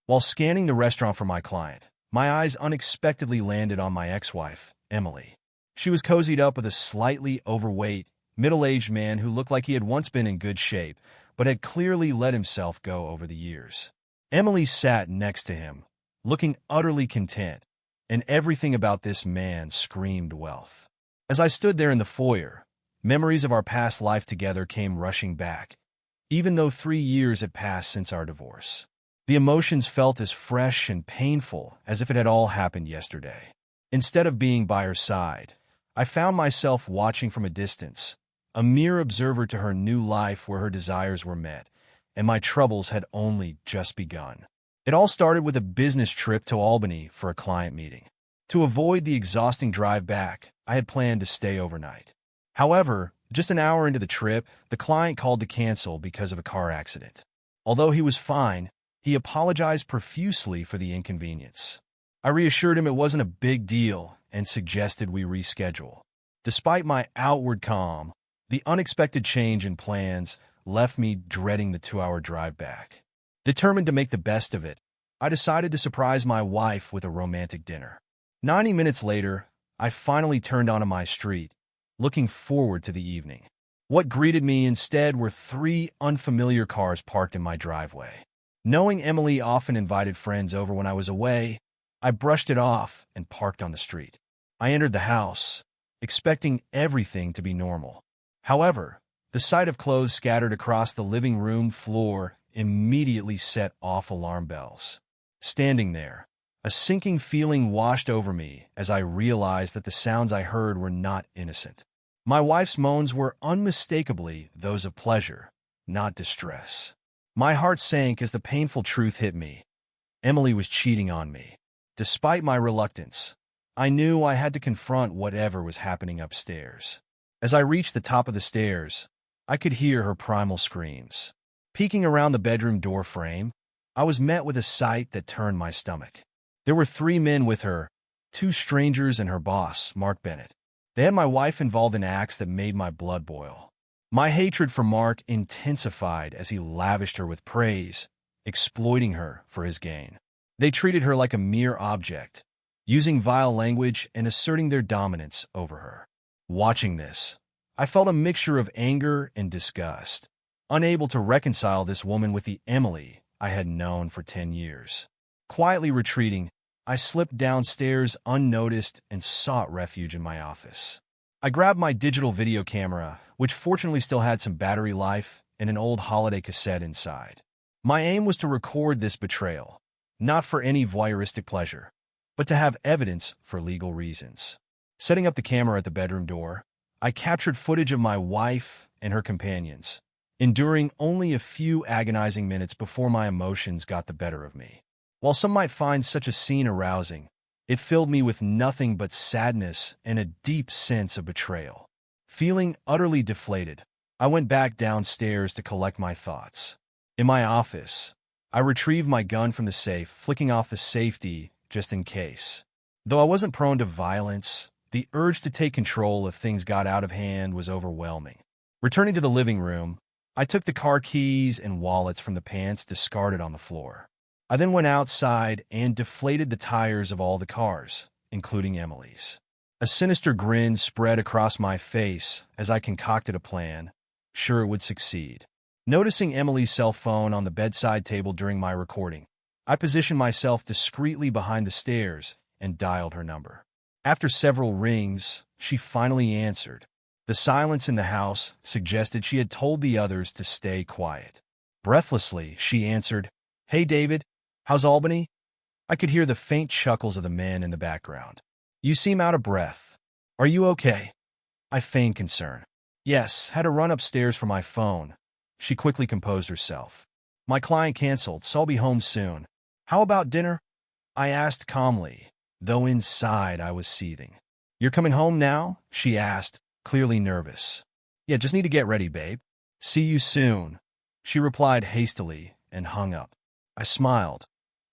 While scanning the restaurant for my client, my eyes unexpectedly landed on my ex-wife, Emily. She was cozied up with a slightly overweight, middle-aged man who looked like he had once been in good shape, but had clearly let himself go over the years. Emily sat next to him, looking utterly content, and everything about this man screamed wealth. As I stood there in the foyer, memories of our past life together came rushing back, even though 3 years had passed since our divorce. The emotions felt as fresh and painful as if it had all happened yesterday. Instead of being by her side, I found myself watching from a distance, a mere observer to her new life where her desires were met, and my troubles had only just begun. It all started with a business trip to Albany for a client meeting. To avoid the exhausting drive back, I had planned to stay overnight. However, just an hour into the trip, the client called to cancel because of a car accident. Although he was fine, he apologized profusely for the inconvenience. I reassured him it wasn't a big deal and suggested we reschedule. Despite my outward calm, the unexpected change in plans left me dreading the 2-hour drive back. Determined to make the best of it, I decided to surprise my wife with a romantic dinner. 90 minutes later, I finally turned onto my street, looking forward to the evening. What greeted me instead were 3 unfamiliar cars parked in my driveway. Knowing Emily often invited friends over when I was away, I brushed it off and parked on the street. I entered the house, expecting everything to be normal. However, the sight of clothes scattered across the living room floor immediately set off alarm bells. Standing there, a sinking feeling washed over me as I realized that the sounds I heard were not innocent. My wife's moans were unmistakably those of pleasure, not distress. My heart sank as the painful truth hit me. Emily was cheating on me. Despite my reluctance, I knew I had to confront whatever was happening upstairs. As I reached the top of the stairs, I could hear her primal screams. Peeking around the bedroom door frame, I was met with a sight that turned my stomach. There were 3 men with her, 2 strangers and her boss, Mark Bennett. They had my wife involved in acts that made my blood boil. My hatred for Mark intensified as he lavished her with praise, exploiting her for his gain. They treated her like a mere object, using vile language and asserting their dominance over her. Watching this, I felt a mixture of anger and disgust, unable to reconcile this woman with the Emily I had known for 10 years. Quietly retreating, I slipped downstairs unnoticed and sought refuge in my office. I grabbed my digital video camera, which fortunately still had some battery life and an old holiday cassette inside. My aim was to record this betrayal, not for any voyeuristic pleasure, but to have evidence for legal reasons. Setting up the camera at the bedroom door, I captured footage of my wife and her companions, enduring only a few agonizing minutes before my emotions got the better of me. While some might find such a scene arousing, it filled me with nothing but sadness and a deep sense of betrayal. Feeling utterly deflated, I went back downstairs to collect my thoughts. In my office, I retrieved my gun from the safe, flicking off the safety just in case. Though I wasn't prone to violence, the urge to take control if things got out of hand was overwhelming. Returning to the living room, I took the car keys and wallets from the pants discarded on the floor. I then went outside and deflated the tires of all the cars, including Emily's. A sinister grin spread across my face as I concocted a plan, sure it would succeed. Noticing Emily's cell phone on the bedside table during my recording, I positioned myself discreetly behind the stairs and dialed her number. After several rings, she finally answered. The silence in the house suggested she had told the others to stay quiet. Breathlessly, she answered, "Hey, David, how's Albany?" I could hear the faint chuckles of the men in the background. "You seem out of breath. Are you okay?" I feigned concern. "Yes, had to run upstairs for my phone." She quickly composed herself. "My client canceled, so I'll be home soon. How about dinner?" I asked calmly, though inside I was seething. "You're coming home now?" she asked, clearly nervous. "Yeah, just need to get ready, babe. See you soon," she replied hastily and hung up. I smiled,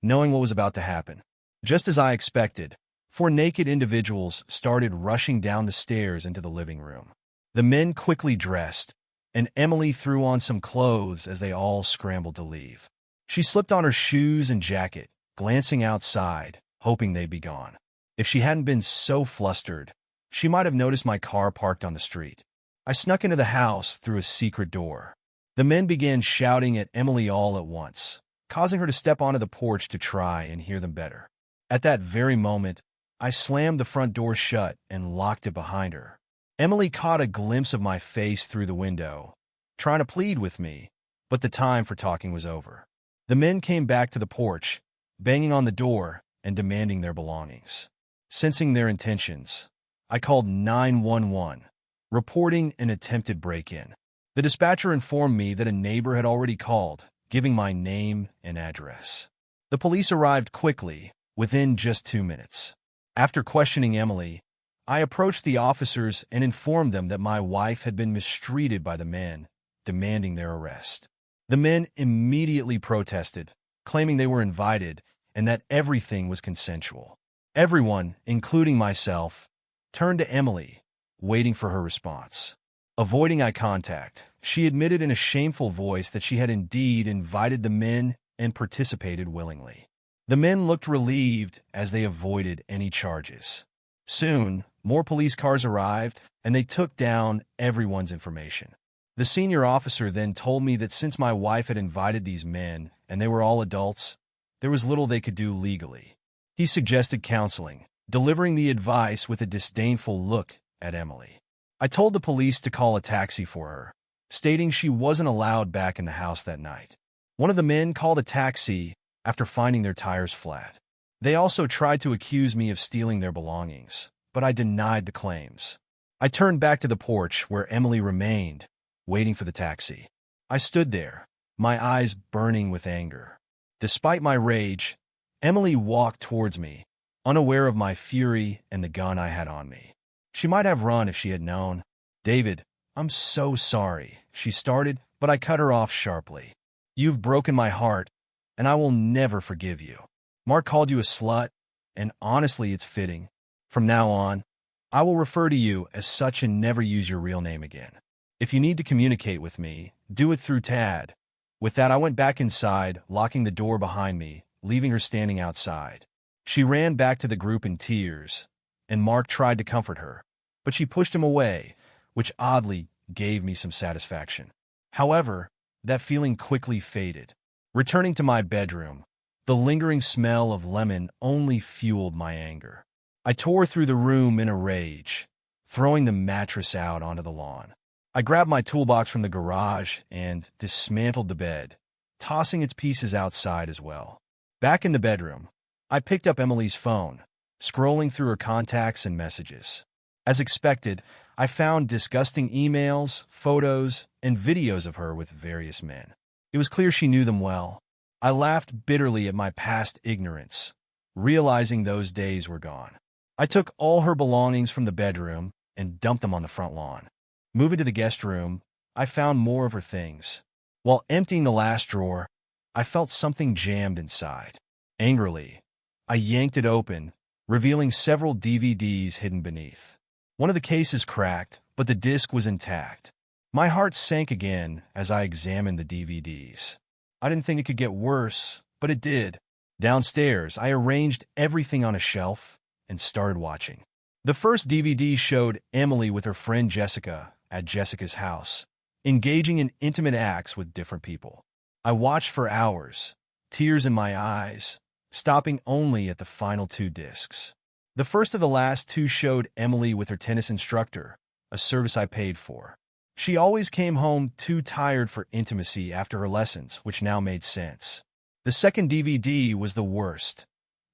knowing what was about to happen. Just as I expected, 4 naked individuals started rushing down the stairs into the living room. The men quickly dressed, and Emily threw on some clothes as they all scrambled to leave. She slipped on her shoes and jacket, glancing outside, hoping they'd be gone. If she hadn't been so flustered, she might have noticed my car parked on the street. I snuck into the house through a secret door. The men began shouting at Emily all at once, causing her to step onto the porch to try and hear them better. At that very moment, I slammed the front door shut and locked it behind her. Emily caught a glimpse of my face through the window, trying to plead with me, but the time for talking was over. The men came back to the porch, banging on the door and demanding their belongings. Sensing their intentions, I called 911, reporting an attempted break-in. The dispatcher informed me that a neighbor had already called, giving my name and address. The police arrived quickly, within just 2 minutes. After questioning Emily, I approached the officers and informed them that my wife had been mistreated by the men, demanding their arrest. The men immediately protested, claiming they were invited and that everything was consensual. Everyone, including myself, turned to Emily, waiting for her response. Avoiding eye contact, she admitted in a shameful voice that she had indeed invited the men and participated willingly. The men looked relieved as they avoided any charges. Soon, more police cars arrived, and they took down everyone's information. The senior officer then told me that since my wife had invited these men, and they were all adults, there was little they could do legally. He suggested counseling, delivering the advice with a disdainful look at Emily. I told the police to call a taxi for her, stating she wasn't allowed back in the house that night. One of the men called a taxi after finding their tires flat. They also tried to accuse me of stealing their belongings, but I denied the claims. I turned back to the porch where Emily remained, waiting for the taxi. I stood there, my eyes burning with anger. Despite my rage, Emily walked towards me, unaware of my fury and the gun I had on me. She might have run if she had known. "David, I'm so sorry," she started, but I cut her off sharply. "You've broken my heart, and I will never forgive you. Mark called you a slut, and honestly, it's fitting. From now on, I will refer to you as such and never use your real name again. If you need to communicate with me, do it through Tad." With that, I went back inside, locking the door behind me, leaving her standing outside. She ran back to the group in tears, and Mark tried to comfort her, but she pushed him away, which oddly gave me some satisfaction. However, that feeling quickly faded. Returning to my bedroom, the lingering smell of lemon only fueled my anger. I tore through the room in a rage, throwing the mattress out onto the lawn. I grabbed my toolbox from the garage and dismantled the bed, tossing its pieces outside as well. Back in the bedroom, I picked up Emily's phone, scrolling through her contacts and messages. As expected, I found disgusting emails, photos, and videos of her with various men. It was clear she knew them well. I laughed bitterly at my past ignorance, realizing those days were gone. I took all her belongings from the bedroom and dumped them on the front lawn. Moving to the guest room, I found more of her things. While emptying the last drawer, I felt something jammed inside. Angrily, I yanked it open, revealing several DVDs hidden beneath. One of the cases cracked, but the disc was intact. My heart sank again as I examined the DVDs. I didn't think it could get worse, but it did. Downstairs, I arranged everything on a shelf and started watching. The first DVD showed Emily with her friend Jessica at Jessica's house, engaging in intimate acts with different people. I watched for hours, tears in my eyes, stopping only at the final 2 discs. The first of the last 2 showed Emily with her tennis instructor, a service I paid for. She always came home too tired for intimacy after her lessons, which now made sense. The second DVD was the worst.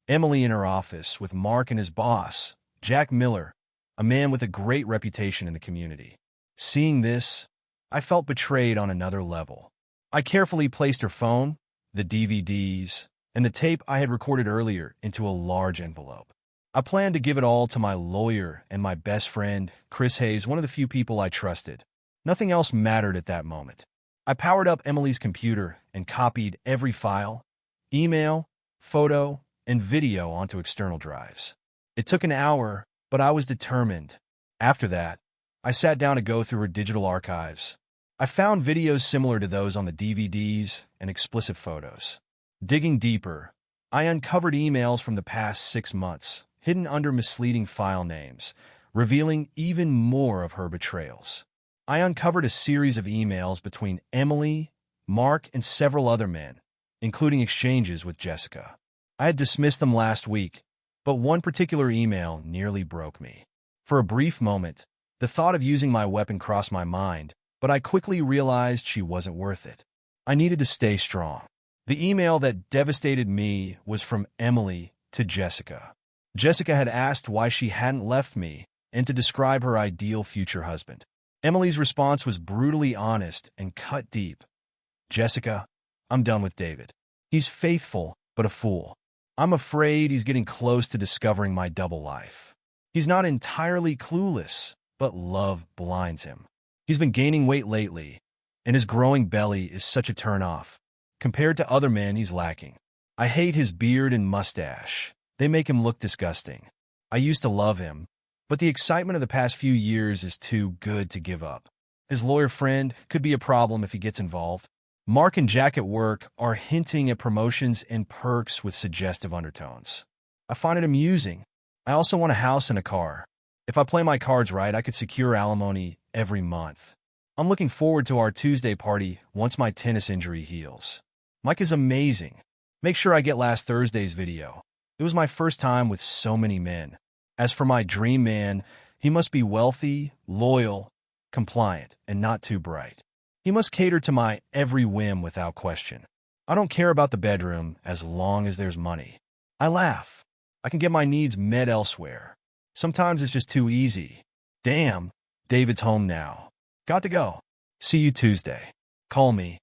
Emily in her office with Mark and his boss, Jack Miller, a man with a great reputation in the community. Seeing this, I felt betrayed on another level. I carefully placed her phone, the DVDs, and the tape I had recorded earlier into a large envelope. I planned to give it all to my lawyer and my best friend, Chris Hayes, one of the few people I trusted. Nothing else mattered at that moment. I powered up Emily's computer and copied every file, email, photo, and video onto external drives. It took an hour, but I was determined. After that, I sat down to go through her digital archives. I found videos similar to those on the DVDs and explicit photos. Digging deeper, I uncovered emails from the past 6 months, hidden under misleading file names, revealing even more of her betrayals. I uncovered a series of emails between Emily, Mark, and several other men, including exchanges with Jessica. I had dismissed them last week, but one particular email nearly broke me. For a brief moment, the thought of using my weapon crossed my mind, but I quickly realized she wasn't worth it. I needed to stay strong. The email that devastated me was from Emily to Jessica. Jessica had asked why she hadn't left me and to describe her ideal future husband. Emily's response was brutally honest and cut deep. Jessica, I'm done with David. He's faithful, but a fool. I'm afraid he's getting close to discovering my double life. He's not entirely clueless, but love blinds him. He's been gaining weight lately, and his growing belly is such a turn-off. Compared to other men, he's lacking. I hate his beard and mustache. They make him look disgusting. I used to love him, but the excitement of the past few years is too good to give up. His lawyer friend could be a problem if he gets involved. Mark and Jack at work are hinting at promotions and perks with suggestive undertones. I find it amusing. I also want a house and a car. If I play my cards right, I could secure alimony every month. I'm looking forward to our Tuesday party once my tennis injury heals. Mike is amazing. Make sure I get last Thursday's video. It was my first time with so many men. As for my dream man, he must be wealthy, loyal, compliant, and not too bright. He must cater to my every whim without question. I don't care about the bedroom as long as there's money. I laugh. I can get my needs met elsewhere. Sometimes it's just too easy. Damn, David's home now. Got to go. See you Tuesday. Call me.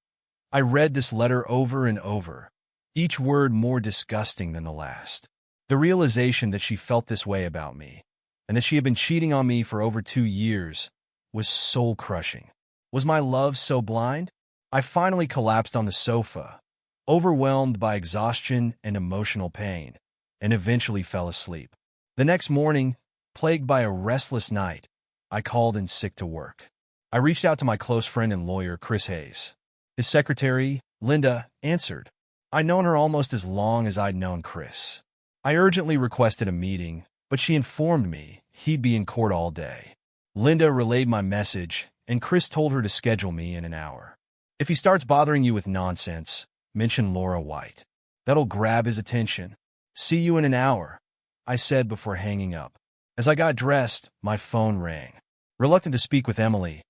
I read this letter over and over, each word more disgusting than the last. The realization that she felt this way about me, and that she had been cheating on me for over 2 years, was soul-crushing. Was my love so blind? I finally collapsed on the sofa, overwhelmed by exhaustion and emotional pain, and eventually fell asleep. The next morning, plagued by a restless night, I called in sick to work. I reached out to my close friend and lawyer, Chris Hayes. His secretary, Linda, answered. I'd known her almost as long as I'd known Chris. I urgently requested a meeting, but she informed me he'd be in court all day. Linda relayed my message, and Chris told her to schedule me in an hour. If he starts bothering you with nonsense, mention Laura White. That'll grab his attention. See you in an hour, I said before hanging up. As I got dressed, my phone rang. Reluctant to speak with Emily,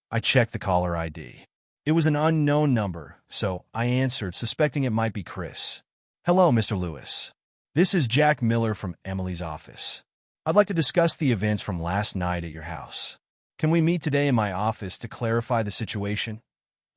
I checked the caller ID. It was an unknown number, so I answered, suspecting it might be Chris. Hello, Mr. Lewis. This is Jack Miller from Emily's office. I'd like to discuss the events from last night at your house. Can we meet today in my office to clarify the situation?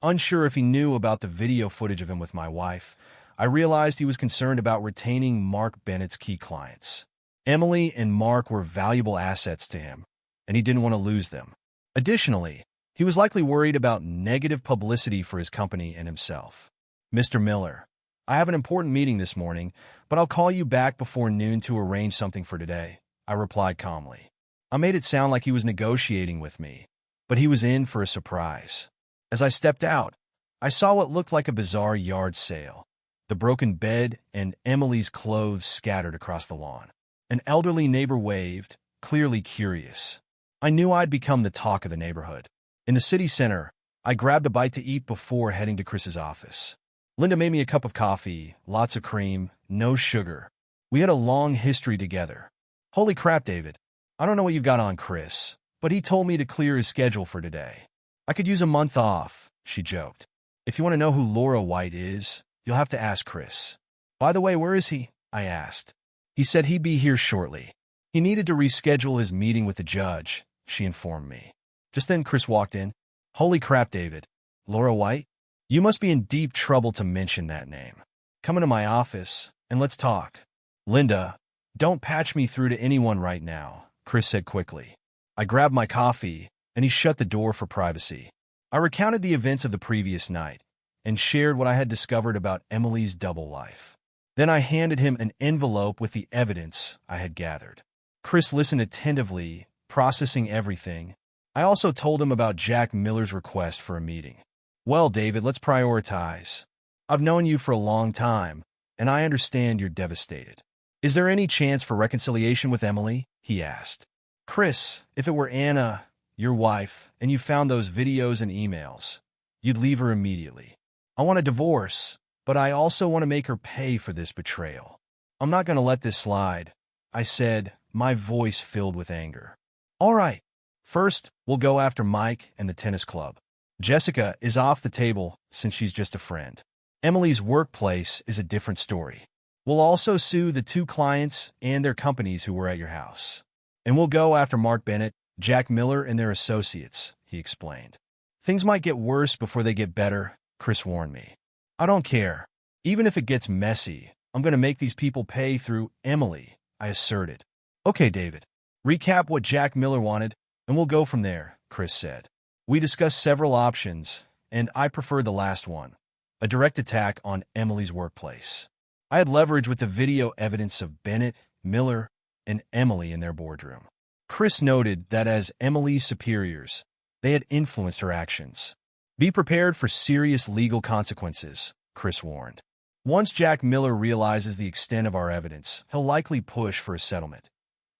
Unsure if he knew about the video footage of him with my wife, I realized he was concerned about retaining Mark Bennett's key clients. Emily and Mark were valuable assets to him, and he didn't want to lose them. Additionally, he was likely worried about negative publicity for his company and himself. Mr. Miller, I have an important meeting this morning, but I'll call you back before noon to arrange something for today, I replied calmly. I made it sound like he was negotiating with me, but he was in for a surprise. As I stepped out, I saw what looked like a bizarre yard sale. The broken bed and Emily's clothes scattered across the lawn. An elderly neighbor waved, clearly curious. I knew I'd become the talk of the neighborhood. In the city center, I grabbed a bite to eat before heading to Chris's office. Linda made me a cup of coffee, lots of cream, no sugar. We had a long history together. Holy crap, David. I don't know what you've got on Chris, but he told me to clear his schedule for today. I could use a month off, she joked. If you want to know who Laura White is, you'll have to ask Chris. By the way, where is he? I asked. He said he'd be here shortly. He needed to reschedule his meeting with the judge, she informed me. Just then Chris walked in. Holy crap, David. Laura White? You must be in deep trouble to mention that name. Come into my office, and let's talk. Linda, don't patch me through to anyone right now, Chris said quickly. I grabbed my coffee, and he shut the door for privacy. I recounted the events of the previous night, and shared what I had discovered about Emily's double life. Then I handed him an envelope with the evidence I had gathered. Chris listened attentively, processing everything. I also told him about Jack Miller's request for a meeting. Well, David, let's prioritize. I've known you for a long time, and I understand you're devastated. Is there any chance for reconciliation with Emily? He asked. Chris, if it were Anna, your wife, and you found those videos and emails, you'd leave her immediately. I want a divorce, but I also want to make her pay for this betrayal. I'm not going to let this slide, I said, my voice filled with anger. All right. First, we'll go after Mike and the tennis club. Jessica is off the table since she's just a friend. Emily's workplace is a different story. We'll also sue the 2 clients and their companies who were at your house. And we'll go after Mark Bennett, Jack Miller, and their associates, he explained. Things might get worse before they get better, Chris warned me. I don't care. Even if it gets messy, I'm going to make these people pay through Emily, I asserted. Okay, David. Recap what Jack Miller wanted, and we'll go from there, Chris said. We discussed several options, and I preferred the last one, a direct attack on Emily's workplace. I had leverage with the video evidence of Bennett, Miller, and Emily in their boardroom. Chris noted that as Emily's superiors, they had influenced her actions. Be prepared for serious legal consequences, Chris warned. Once Jack Miller realizes the extent of our evidence, he'll likely push for a settlement.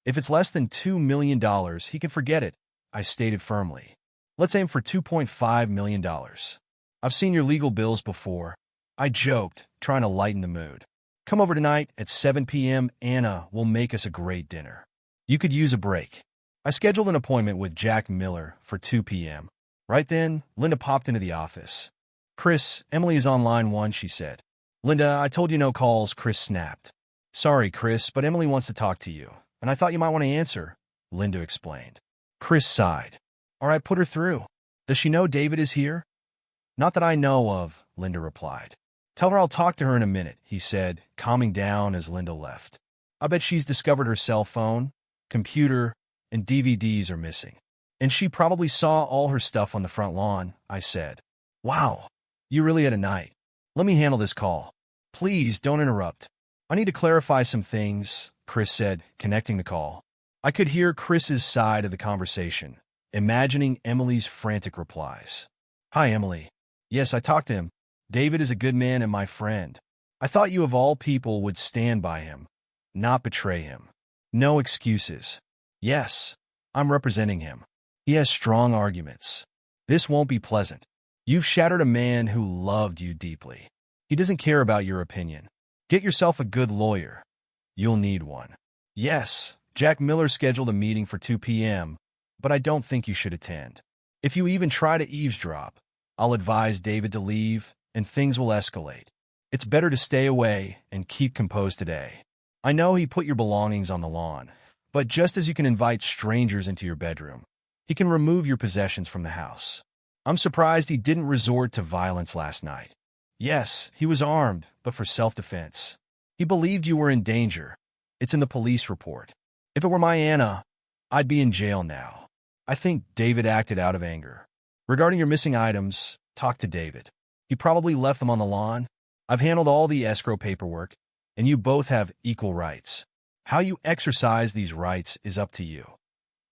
If it's less than $2 million, he can forget it, I stated firmly. Let's aim for $2.5 million. I've seen your legal bills before, I joked, trying to lighten the mood. Come over tonight at 7 p.m. Anna will make us a great dinner. You could use a break. I scheduled an appointment with Jack Miller for 2 p.m. Right then, Linda popped into the office. Chris, Emily is on line 1, she said. Linda, I told you no calls, Chris snapped. Sorry, Chris, but Emily wants to talk to you, and I thought you might want to answer, Linda explained. Chris sighed. All right, put her through. Does she know David is here? Not that I know of, Linda replied. Tell her I'll talk to her in a minute, he said, calming down as Linda left. I bet she's discovered her cell phone, computer, and DVDs are missing. And she probably saw all her stuff on the front lawn, I said. Wow, you really had a night. Let me handle this call. Please don't interrupt. I need to clarify some things, Chris said, connecting the call. I could hear Chris's side of the conversation, imagining Emily's frantic replies. Hi, Emily. Yes, I talked to him. David is a good man and my friend. I thought you of all people would stand by him, not betray him. No excuses. Yes, I'm representing him. He has strong arguments. This won't be pleasant. You've shattered a man who loved you deeply. He doesn't care about your opinion. Get yourself a good lawyer. You'll need one. Yes, Jack Miller scheduled a meeting for 2 p.m., but I don't think you should attend. If you even try to eavesdrop, I'll advise David to leave, and things will escalate. It's better to stay away and keep composed today. I know he put your belongings on the lawn, but just as you can invite strangers into your bedroom, he can remove your possessions from the house. I'm surprised he didn't resort to violence last night. Yes, he was armed, but for self-defense. He believed you were in danger. It's in the police report. If it were my Anna, I'd be in jail now. I think David acted out of anger. Regarding your missing items, talk to David. He probably left them on the lawn. I've handled all the escrow paperwork, and you both have equal rights. How you exercise these rights is up to you.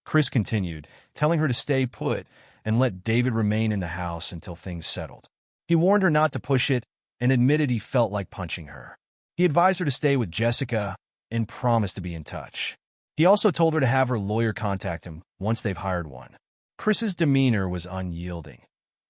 Chris continued, telling her to stay put and let David remain in the house until things settled. He warned her not to push it and admitted he felt like punching her. He advised her to stay with Jessica and promised to be in touch. He also told her to have her lawyer contact him once they've hired one. Chris's demeanor was unyielding.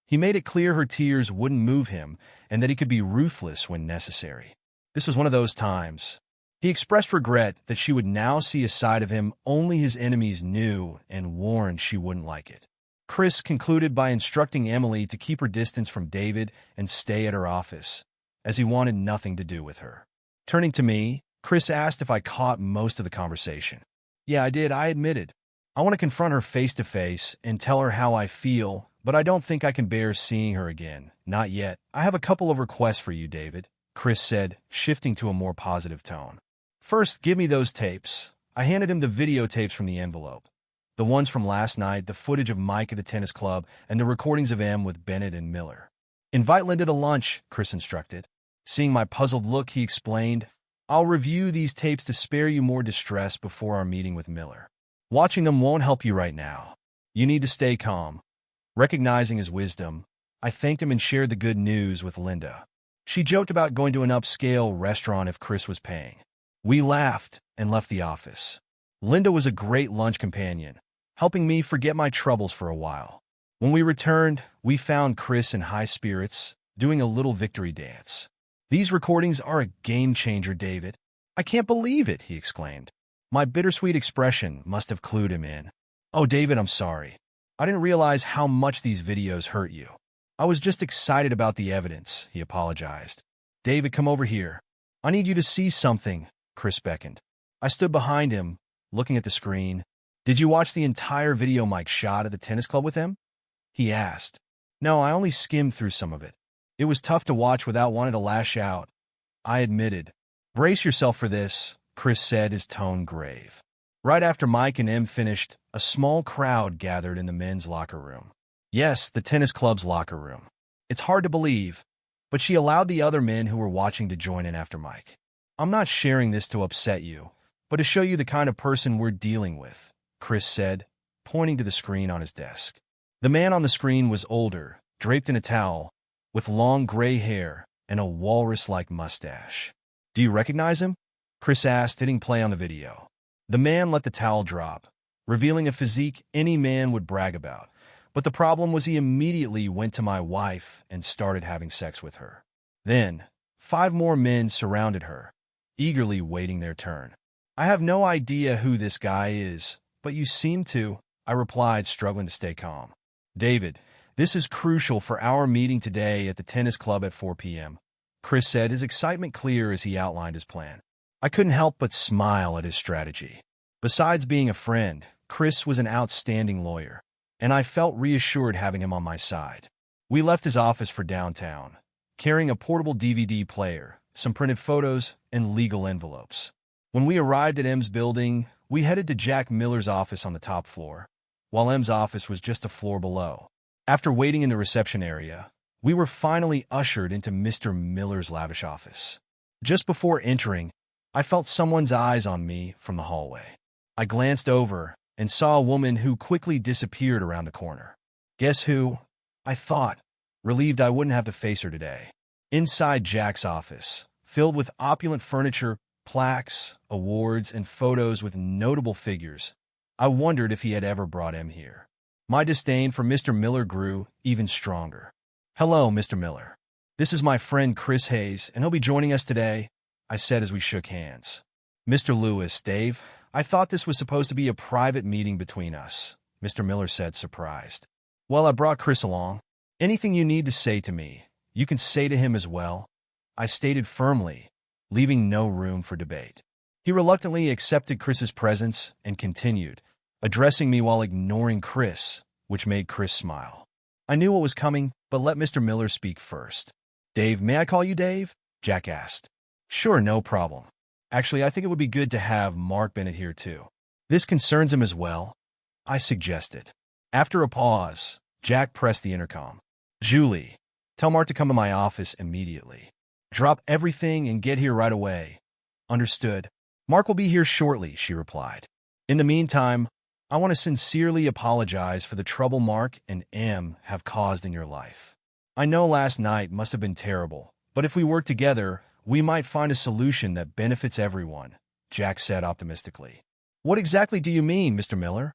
He made it clear her tears wouldn't move him and that he could be ruthless when necessary. This was one of those times. He expressed regret that she would now see a side of him only his enemies knew and warned she wouldn't like it. Chris concluded by instructing Emily to keep her distance from David and stay at her office, as he wanted nothing to do with her. Turning to me, Chris asked if I caught most of the conversation. Yeah, I did, I admitted. I want to confront her face-to-face and tell her how I feel, but I don't think I can bear seeing her again. Not yet. I have a couple of requests for you, David, Chris said, shifting to a more positive tone. First, give me those tapes. I handed him the videotapes from the envelope. The ones from last night, the footage of Mike at the tennis club, and the recordings of M with Bennett and Miller. Invite Linda to lunch, Chris instructed. Seeing my puzzled look, he explained, I'll review these tapes to spare you more distress before our meeting with Miller. Watching them won't help you right now. You need to stay calm. Recognizing his wisdom, I thanked him and shared the good news with Linda. She joked about going to an upscale restaurant if Chris was paying. We laughed and left the office. Linda was a great lunch companion, helping me forget my troubles for a while. When we returned, we found Chris in high spirits, doing a little victory dance. "These recordings are a game changer, David. I can't believe it," he exclaimed. My bittersweet expression must have clued him in. "Oh, David, I'm sorry. I didn't realize how much these videos hurt you. I was just excited about the evidence," he apologized. "David, come over here. I need you to see something," Chris beckoned. I stood behind him, looking at the screen. "Did you watch the entire video Mike shot at the tennis club with him?" he asked. "No, I only skimmed through some of it. It was tough to watch without wanting to lash out," I admitted. "Brace yourself for this," Chris said, his tone grave. Right after Mike and Em finished, a small crowd gathered in the men's locker room. Yes, the tennis club's locker room. It's hard to believe, but she allowed the other men who were watching to join in after Mike. "I'm not sharing this to upset you, but to show you the kind of person we're dealing with," Chris said, pointing to the screen on his desk. The man on the screen was older, draped in a towel, with long gray hair and a walrus-like mustache. "Do you recognize him?" Chris asked, hitting play on the video. The man let the towel drop, revealing a physique any man would brag about. But the problem was he immediately went to my wife and started having sex with her. Then, 5 more men surrounded her, eagerly waiting their turn. "I have no idea who this guy is, but you seem to," I replied, struggling to stay calm. "David, this is crucial for our meeting today at the tennis club at 4 p.m., Chris said, his excitement clear as he outlined his plan. I couldn't help but smile at his strategy. Besides being a friend, Chris was an outstanding lawyer, and I felt reassured having him on my side. We left his office for downtown, carrying a portable DVD player, some printed photos, and legal envelopes. When we arrived at M's building, we headed to Jack Miller's office on the top floor, while M's office was just a floor below. After waiting in the reception area, we were finally ushered into Mr. Miller's lavish office. Just before entering, I felt someone's eyes on me from the hallway. I glanced over and saw a woman who quickly disappeared around the corner. "Guess who?" I thought, relieved I wouldn't have to face her today. Inside Jack's office, filled with opulent furniture, plaques, awards, and photos with notable figures, I wondered if he had ever brought M here. My disdain for Mr. Miller grew even stronger. "Hello, Mr. Miller. This is my friend Chris Hayes, and he'll be joining us today," I said as we shook hands. "Mr. Lewis, Dave, I thought this was supposed to be a private meeting between us," Mr. Miller said, surprised. "Well, I brought Chris along. Anything you need to say to me, you can say to him as well," I stated firmly, leaving no room for debate. He reluctantly accepted Chris's presence and continued, addressing me while ignoring Chris, which made Chris smile. I knew what was coming, but let Mr. Miller speak first. "Dave, may I call you Dave?" Jack asked. "Sure, no problem. Actually, I think it would be good to have Mark Bennett here too. This concerns him as well," I suggested. After a pause, Jack pressed the intercom. "Julie, tell Mark to come to my office immediately. Drop everything and get here right away." "Understood. Mark will be here shortly," she replied. "In the meantime, I want to sincerely apologize for the trouble Mark and Em have caused in your life. I know last night must have been terrible, but if we work together, we might find a solution that benefits everyone," Jack said optimistically. "What exactly do you mean, Mr. Miller?"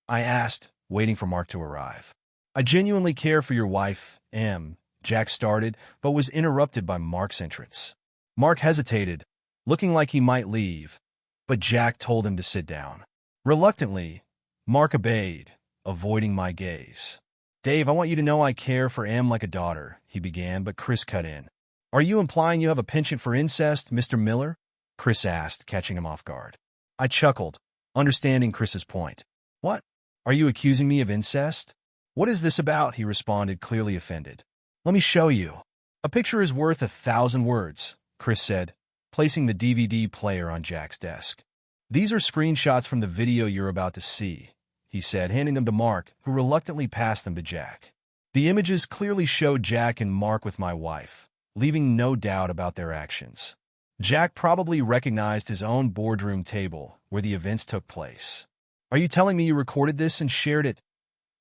I asked, waiting for Mark to arrive. "I genuinely care for your wife, Em," Jack started, but was interrupted by Mark's entrance. Mark hesitated, looking like he might leave, but Jack told him to sit down. Reluctantly, Mark obeyed, avoiding my gaze. "Dave, I want you to know I care for Em like a daughter," he began, but Chris cut in. "Are you implying you have a penchant for incest, Mr. Miller?" Chris asked, catching him off guard. I chuckled, understanding Chris's point. "What? Are you accusing me of incest?" "What is this about?" he responded, clearly offended. "Let me show you." "A picture is worth 1,000 words, Chris said, placing the DVD player on Jack's desk. "These are screenshots from the video you're about to see," he said, handing them to Mark, who reluctantly passed them to Jack. The images clearly showed Jack and Mark with my wife, leaving no doubt about their actions. Jack probably recognized his own boardroom table where the events took place. "Are you telling me you recorded this and shared it?"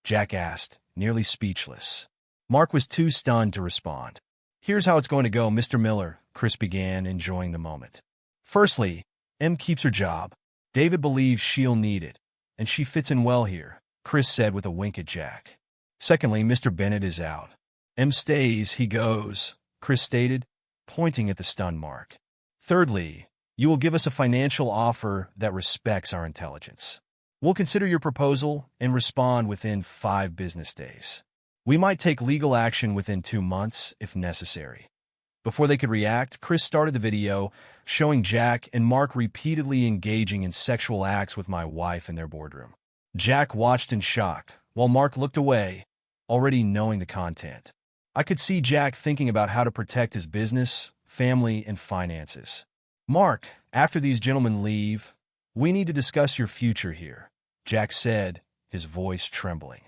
Jack asked, nearly speechless. Mark was too stunned to respond. Here's how it's going to go, Mr. Miller, Chris began, enjoying the moment. Firstly, Em keeps her job. David believes she'll need it, and she fits in well here, Chris said with a wink at Jack. Secondly, Mr. Bennett is out. Em stays, he goes, Chris stated, pointing at the stun mark. Thirdly, you will give us a financial offer that respects our intelligence. We'll consider your proposal and respond within 5 business days. We might take legal action within 2 months if necessary. Before they could react, Chris started the video, showing Jack and Mark repeatedly engaging in sexual acts with my wife in their boardroom. Jack watched in shock, while Mark looked away, already knowing the content. I could see Jack thinking about how to protect his business, family, and finances. Mark, after these gentlemen leave, we need to discuss your future here, Jack said, his voice trembling.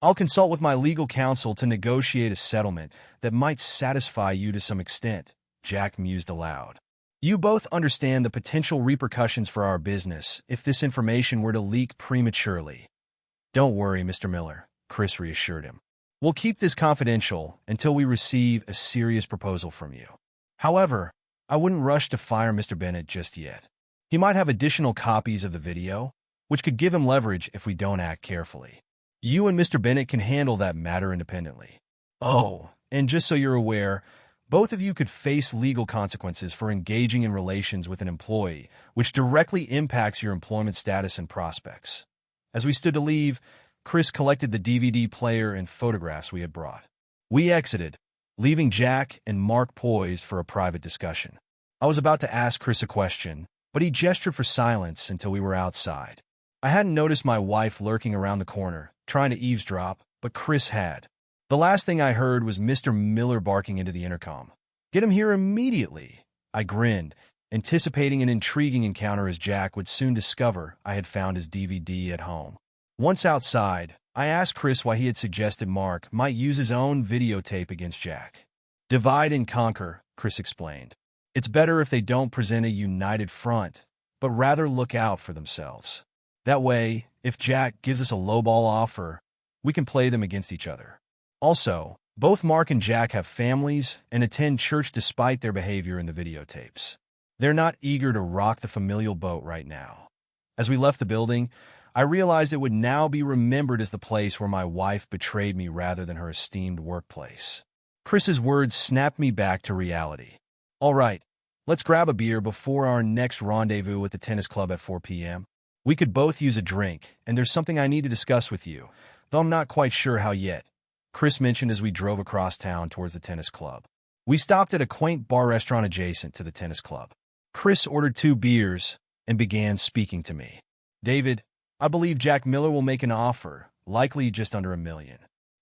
I'll consult with my legal counsel to negotiate a settlement that might satisfy you to some extent, Jack mused aloud. You both understand the potential repercussions for our business if this information were to leak prematurely. Don't worry, Mr. Miller, Chris reassured him. We'll keep this confidential until we receive a serious proposal from you. However, I wouldn't rush to fire Mr. Bennett just yet. He might have additional copies of the video, which could give him leverage if we don't act carefully. You and Mr. Bennett can handle that matter independently. Oh, and just so you're aware, both of you could face legal consequences for engaging in relations with an employee, which directly impacts your employment status and prospects. As we stood to leave, Chris collected the DVD player and photographs we had brought. We exited, leaving Jack and Mark poised for a private discussion. I was about to ask Chris a question, but he gestured for silence until we were outside. I hadn't noticed my wife lurking around the corner, trying to eavesdrop, but Chris had. The last thing I heard was Mr. Miller barking into the intercom. Get him here immediately, I grinned, anticipating an intriguing encounter as Jack would soon discover I had found his DVD at home. Once outside, I asked Chris why he had suggested Mark might use his own videotape against Jack. Divide and conquer, Chris explained. It's better if they don't present a united front, but rather look out for themselves. That way, if Jack gives us a lowball offer, we can play them against each other. Also, both Mark and Jack have families and attend church despite their behavior in the videotapes. They're not eager to rock the familial boat right now. As we left the building, I realized it would now be remembered as the place where my wife betrayed me rather than her esteemed workplace. Chris's words snapped me back to reality. All right, let's grab a beer before our next rendezvous at the tennis club at 4 p.m. We could both use a drink, and there's something I need to discuss with you, though I'm not quite sure how yet, Chris mentioned as we drove across town towards the tennis club. We stopped at a quaint bar restaurant adjacent to the tennis club. Chris ordered 2 beers and began speaking to me. David, I believe Jack Miller will make an offer, likely just under $1 million.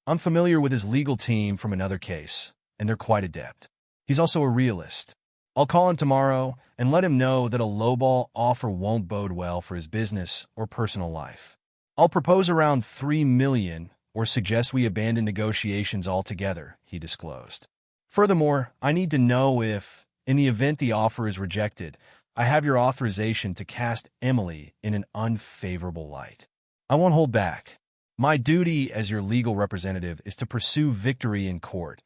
I'm familiar with his legal team from another case, and they're quite adept. He's also a realist. I'll call him tomorrow and let him know that a lowball offer won't bode well for his business or personal life. I'll propose around $3 million or suggest we abandon negotiations altogether, he disclosed. Furthermore, I need to know if, in the event the offer is rejected, I have your authorization to cast Emily in an unfavorable light. I won't hold back. My duty as your legal representative is to pursue victory in court,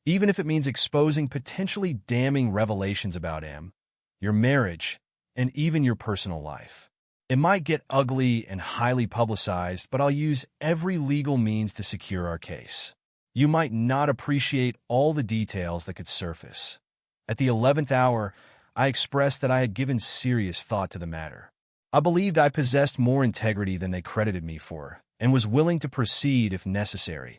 even if it means exposing potentially damning revelations about Em, your marriage, and even your personal life. It might get ugly and highly publicized, but I'll use every legal means to secure our case. You might not appreciate all the details that could surface. At the 11th hour, I expressed that I had given serious thought to the matter. I believed I possessed more integrity than they credited me for, and was willing to proceed if necessary,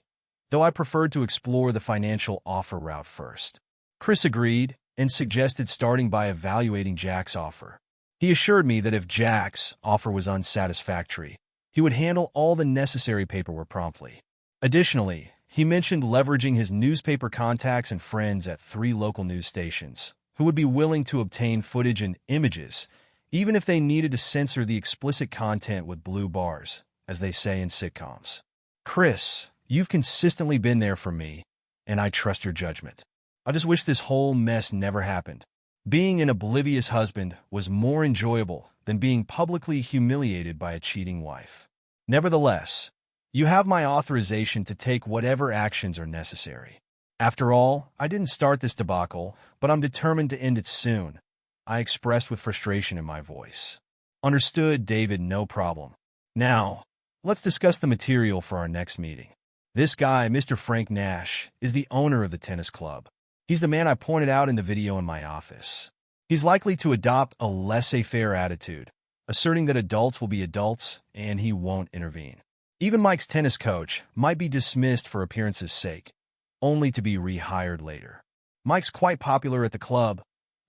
though I preferred to explore the financial offer route first. Chris agreed and suggested starting by evaluating Jack's offer. He assured me that if Jack's offer was unsatisfactory, he would handle all the necessary paperwork promptly. Additionally, he mentioned leveraging his newspaper contacts and friends at 3 local news stations, who would be willing to obtain footage and images, even if they needed to censor the explicit content with blue bars, as they say in sitcoms. Chris, you've consistently been there for me, and I trust your judgment. I just wish this whole mess never happened. Being an oblivious husband was more enjoyable than being publicly humiliated by a cheating wife. Nevertheless, you have my authorization to take whatever actions are necessary. After all, I didn't start this debacle, but I'm determined to end it soon, I expressed with frustration in my voice. Understood, David, no problem. Now, let's discuss the material for our next meeting. This guy, Mr. Frank Nash, is the owner of the tennis club. He's the man I pointed out in the video in my office. He's likely to adopt a laissez-faire attitude, asserting that adults will be adults and he won't intervene. Even Mike's tennis coach might be dismissed for appearance's sake, only to be rehired later. Mike's quite popular at the club,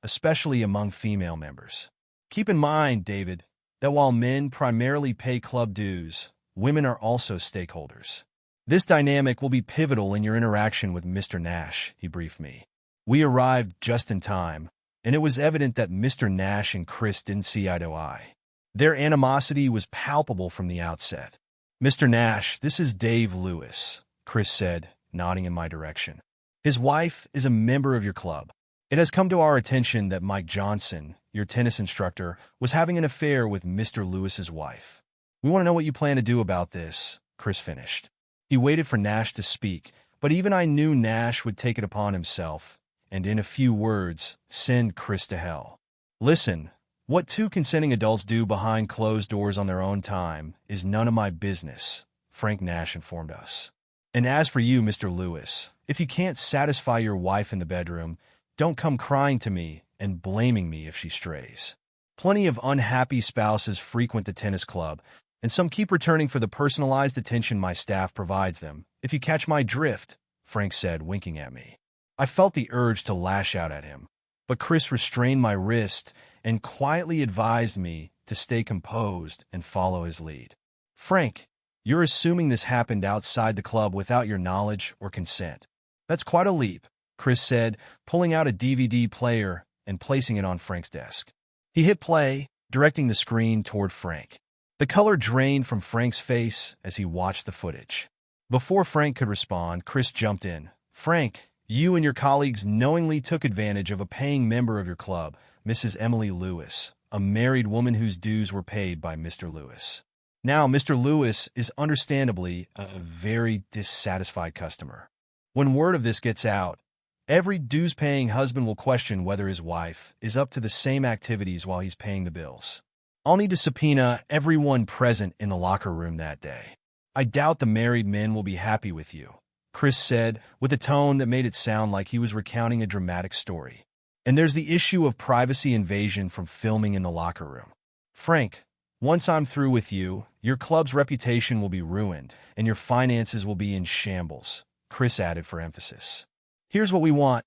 especially among female members. Keep in mind, David, that while men primarily pay club dues, women are also stakeholders. This dynamic will be pivotal in your interaction with Mr. Nash, he briefed me. We arrived just in time, and it was evident that Mr. Nash and Chris didn't see eye to eye. Their animosity was palpable from the outset. Mr. Nash, this is Dave Lewis, Chris said, nodding in my direction. His wife is a member of your club. It has come to our attention that Mike Johnson, your tennis instructor, was having an affair with Mr. Lewis's wife. We want to know what you plan to do about this, Chris finished. He waited for Nash to speak, but even I knew Nash would take it upon himself, and in a few words, send Chris to hell. Listen, what two consenting adults do behind closed doors on their own time is none of my business, Frank Nash informed us. And as for you, Mr. Lewis, if you can't satisfy your wife in the bedroom, don't come crying to me and blaming me if she strays. Plenty of unhappy spouses frequent the tennis club, and some keep returning for the personalized attention my staff provides them. If you catch my drift, Frank said, winking at me. I felt the urge to lash out at him, but Chris restrained my wrist and quietly advised me to stay composed and follow his lead. Frank, you're assuming this happened outside the club without your knowledge or consent. That's quite a leap, Chris said, pulling out a DVD player and placing it on Frank's desk. He hit play, directing the screen toward Frank. The color drained from Frank's face as he watched the footage. Before Frank could respond, Chris jumped in. Frank, you and your colleagues knowingly took advantage of a paying member of your club, Mrs. Emily Lewis, a married woman whose dues were paid by Mr. Lewis. Now, Mr. Lewis is understandably a very dissatisfied customer. When word of this gets out, every dues-paying husband will question whether his wife is up to the same activities while he's paying the bills. I'll need to subpoena everyone present in the locker room that day. I doubt the married men will be happy with you, Chris said, with a tone that made it sound like he was recounting a dramatic story. And there's the issue of privacy invasion from filming in the locker room. Frank, once I'm through with you, your club's reputation will be ruined, and your finances will be in shambles, Chris added for emphasis. Here's what we want: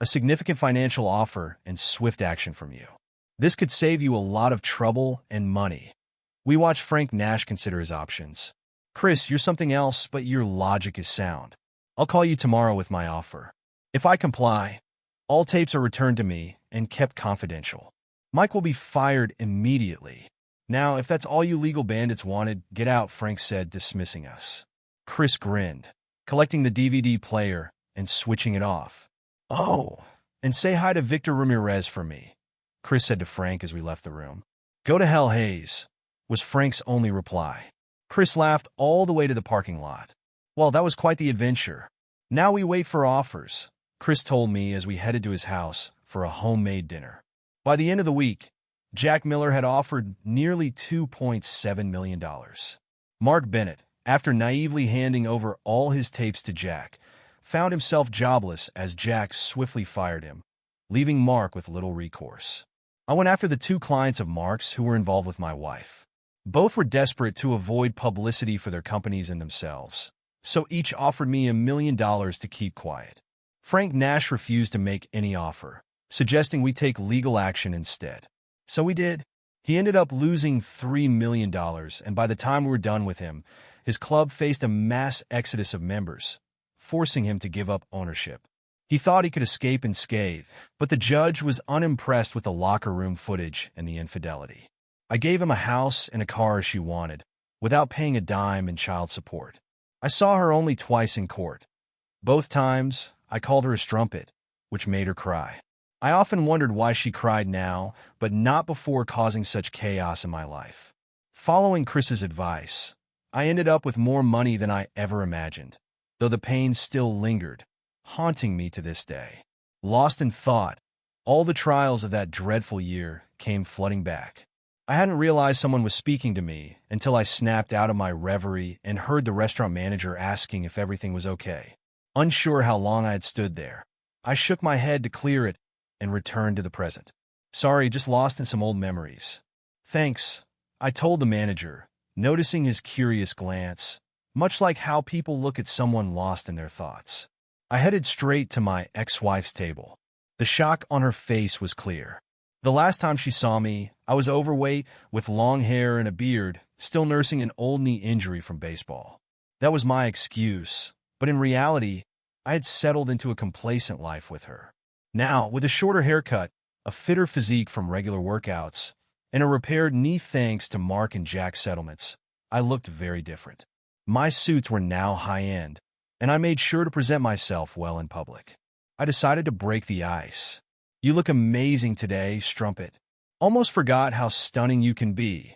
a significant financial offer and swift action from you. This could save you a lot of trouble and money. We watched Frank Nash consider his options. Chris, you're something else, but your logic is sound. I'll call you tomorrow with my offer. If I comply, all tapes are returned to me and kept confidential. Mike will be fired immediately. Now, if that's all you legal bandits wanted, get out, Frank said, dismissing us. Chris grinned, collecting the DVD player and switching it off. Oh, and say hi to Victor Ramirez for me, Chris said to Frank as we left the room. Go to hell, Hayes, was Frank's only reply. Chris laughed all the way to the parking lot. Well, that was quite the adventure. Now we wait for offers, Chris told me as we headed to his house for a homemade dinner. By the end of the week, Jack Miller had offered nearly $2.7 million. Mark Bennett, after naively handing over all his tapes to Jack, found himself jobless as Jack swiftly fired him, leaving Mark with little recourse. I went after the two clients of Mark's who were involved with my wife. Both were desperate to avoid publicity for their companies and themselves, so each offered me $1 million to keep quiet. Frank Nash refused to make any offer, suggesting we take legal action instead. So we did. He ended up losing $3 million, and by the time we were done with him, his club faced a mass exodus of members, forcing him to give up ownership. He thought he could escape unscathed, but the judge was unimpressed with the locker room footage and the infidelity. I gave him a house and a car she wanted, without paying a dime in child support. I saw her only twice in court. Both times, I called her a strumpet, which made her cry. I often wondered why she cried now, but not before causing such chaos in my life. Following Chris's advice, I ended up with more money than I ever imagined, though the pain still lingered, haunting me to this day. Lost in thought, all the trials of that dreadful year came flooding back. I hadn't realized someone was speaking to me until I snapped out of my reverie and heard the restaurant manager asking if everything was okay. Unsure how long I had stood there, I shook my head to clear it and returned to the present. Sorry, just lost in some old memories. Thanks, I told the manager, noticing his curious glance, much like how people look at someone lost in their thoughts. I headed straight to my ex-wife's table. The shock on her face was clear. The last time she saw me, I was overweight, with long hair and a beard, still nursing an old knee injury from baseball. That was my excuse, but in reality, I had settled into a complacent life with her. Now, with a shorter haircut, a fitter physique from regular workouts, and a repaired knee thanks to Mark and Jack's settlements, I looked very different. My suits were now high-end, and I made sure to present myself well in public. I decided to break the ice. You look amazing today, Strumpet. Almost forgot how stunning you can be,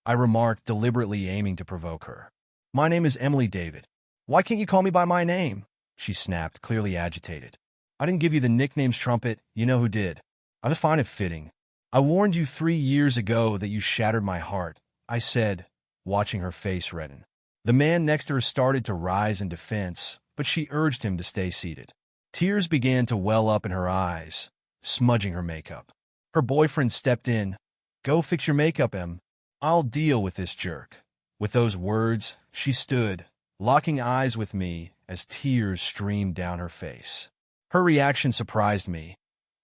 I remarked, deliberately aiming to provoke her. My name is Emily David. Why can't you call me by my name? She snapped, clearly agitated. I didn't give you the nickname Strumpet, you know who did. I just find it fitting. I warned you 3 years ago that you shattered my heart, I said, watching her face redden. The man next to her started to rise in defense, but she urged him to stay seated. Tears began to well up in her eyes, smudging her makeup. Her boyfriend stepped in. Go fix your makeup, Em. I'll deal with this jerk. With those words, she stood, locking eyes with me as tears streamed down her face. Her reaction surprised me.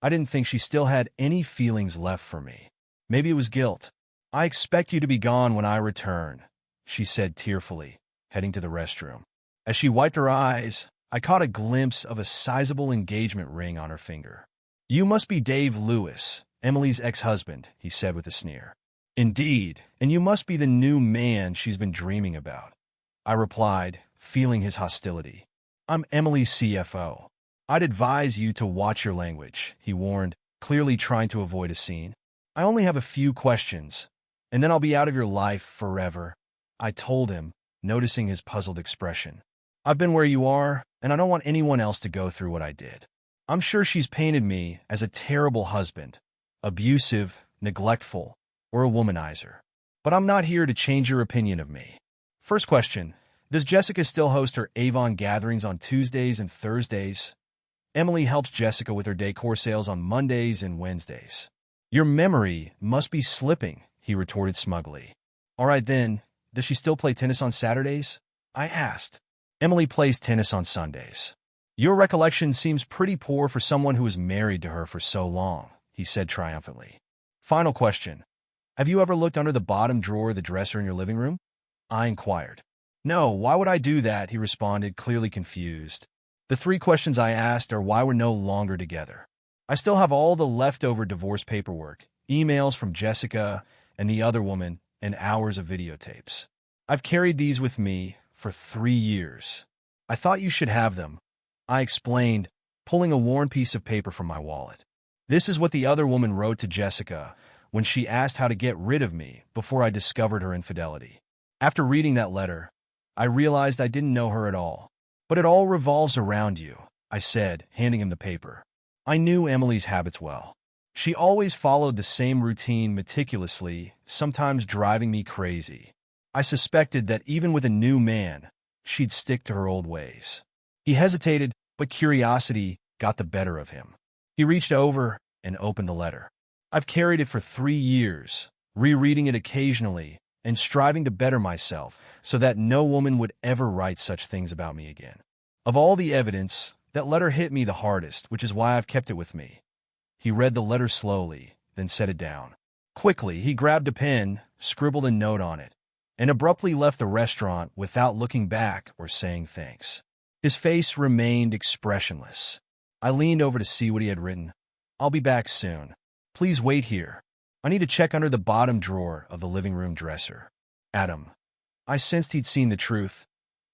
I didn't think she still had any feelings left for me. Maybe it was guilt. I expect you to be gone when I return, she said tearfully, heading to the restroom. As she wiped her eyes, I caught a glimpse of a sizable engagement ring on her finger. You must be Dave Lewis, Emily's ex-husband, he said with a sneer. Indeed, and you must be the new man she's been dreaming about, I replied, feeling his hostility. I'm Emily's CFO. I'd advise you to watch your language, he warned, clearly trying to avoid a scene. I only have a few questions, and then I'll be out of your life forever, I told him, noticing his puzzled expression. I've been where you are, and I don't want anyone else to go through what I did. I'm sure she's painted me as a terrible husband, abusive, neglectful, or a womanizer. But I'm not here to change your opinion of me. First question, does Jessica still host her Avon gatherings on Tuesdays and Thursdays? Emily helps Jessica with her decor sales on Mondays and Wednesdays. Your memory must be slipping, he retorted smugly. All right then, does she still play tennis on Saturdays? I asked. Emily plays tennis on Sundays. Your recollection seems pretty poor for someone who was married to her for so long, he said triumphantly. Final question. Have you ever looked under the bottom drawer of the dresser in your living room? I inquired. No, why would I do that? He responded, clearly confused. The 3 questions I asked are why we're no longer together. I still have all the leftover divorce paperwork, emails from Jessica and the other woman, and hours of videotapes. I've carried these with me for 3 years. I thought you should have them, I explained, pulling a worn piece of paper from my wallet. This is what the other woman wrote to Jessica when she asked how to get rid of me before I discovered her infidelity. After reading that letter, I realized I didn't know her at all. But it all revolves around you, I said, handing him the paper. I knew Emily's habits well. She always followed the same routine meticulously, sometimes driving me crazy. I suspected that even with a new man, she'd stick to her old ways. He hesitated, but curiosity got the better of him. He reached over and opened the letter. I've carried it for 3 years, rereading it occasionally and striving to better myself so that no woman would ever write such things about me again. Of all the evidence, that letter hit me the hardest, which is why I've kept it with me. He read the letter slowly, then set it down. Quickly, he grabbed a pen, scribbled a note on it, and abruptly left the restaurant without looking back or saying thanks. His face remained expressionless. I leaned over to see what he had written. I'll be back soon. Please wait here. I need to check under the bottom drawer of the living room dresser. Adam. I sensed he'd seen the truth,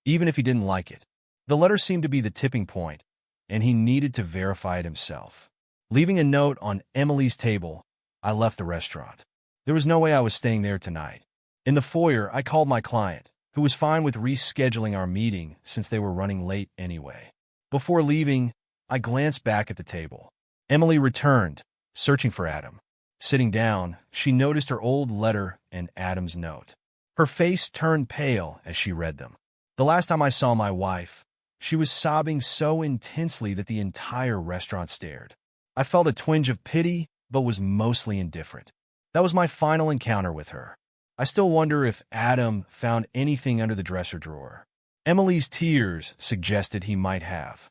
even if he didn't like it. The letter seemed to be the tipping point, and he needed to verify it himself. Leaving a note on Emily's table, I left the restaurant. There was no way I was staying there tonight. In the foyer, I called my client, who was fine with rescheduling our meeting since they were running late anyway. Before leaving, I glanced back at the table. Emily returned, searching for Adam. Sitting down, she noticed her old letter and Adam's note. Her face turned pale as she read them. The last time I saw my wife, she was sobbing so intensely that the entire restaurant stared. I felt a twinge of pity, but was mostly indifferent. That was my final encounter with her. I still wonder if Adam found anything under the dresser drawer. Emily's tears suggested he might have.